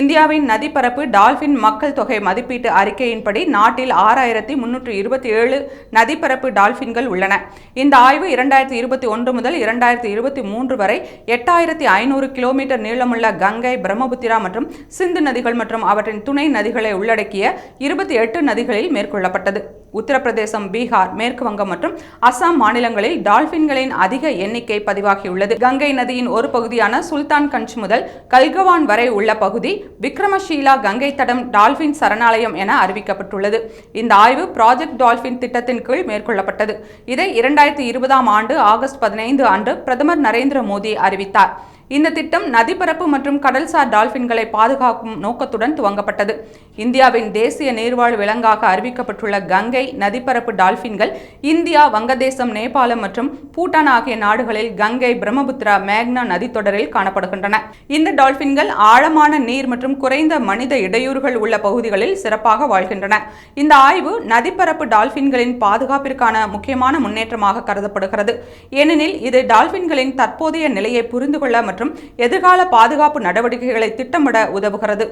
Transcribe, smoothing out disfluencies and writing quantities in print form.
இந்தியாவின் நதிப்பரப்பு டால்பின் மக்கள் தொகை மதிப்பீட்டு அறிக்கையின்படி நாட்டில் 6327 நதிப்பரப்பு டால்பின்கள் உள்ளன. இந்த ஆய்வு 2021 முதல் 2023 வரை 8500 கிலோமீட்டர் நீளமுள்ள கங்கை, பிரம்மபுத்திரா மற்றும் சிந்து நதிகள் மற்றும் அவற்றின் துணை நதிகளை உள்ளடக்கிய 28 நதிகளில் மேற்கொள்ளப்பட்டது. உத்தரப்பிரதேசம், பீகார், மேற்கு வங்கம் மற்றும் அசாம் மாநிலங்களில் டால்பின்களின் அதிக எண்ணிக்கை பதிவாகியுள்ளது. கங்கை நதியின் ஒரு பகுதியான சுல்தான்கஞ்ச் முதல் கல்கவான் வரை உள்ள பகுதி விக்ரமஷீலா கங்கை தடம் டால்பின் சரணாலயம் என அறிவிக்கப்பட்டுள்ளது. இந்த ஆய்வு ப்ராஜெக்ட் டால்பின் திட்டத்தின் கீழ் மேற்கொள்ளப்பட்டது. இதை 2020ஆம் ஆண்டு ஆகஸ்ட் 15 அன்று பிரதமர் நரேந்திர மோடி அறிவித்தார். இந்த திட்டம் நதிப்பரப்பு மற்றும் கடல்சார் டால்பின்களை பாதுகாக்கும் நோக்கத்துடன் துவங்கப்பட்டது. இந்தியாவின் தேசிய நீர்வாழ் விலங்காக அறிவிக்கப்பட்டுள்ள கங்கை நதிப்பரப்பு டால்பின்கள் இந்தியா, வங்கதேசம், நேபாளம் மற்றும் பூட்டான் ஆகிய நாடுகளில் கங்கை, பிரம்மபுத்திரா, மேக்னா நதித்தொடரில் காணப்படுகின்றன. இந்த டால்பின்கள் ஆழமான நீர் மற்றும் குறைந்த மனித இடையூறுகள் உள்ள பகுதிகளில் சிறப்பாக வாழ்கின்றன. இந்த ஆய்வு நதிப்பரப்பு டால்பின்களின் பாதுகாப்பிற்கான முக்கியமான முன்னேற்றமாக கருதப்படுகிறது. ஏனெனில் இது டால்பின்களின் தற்போதைய நிலையை புரிந்து கொள்ள மற்றும் எதிர்கால பாதுகாப்பு நடவடிக்கைகளை திட்டமிட உதவுகிறது.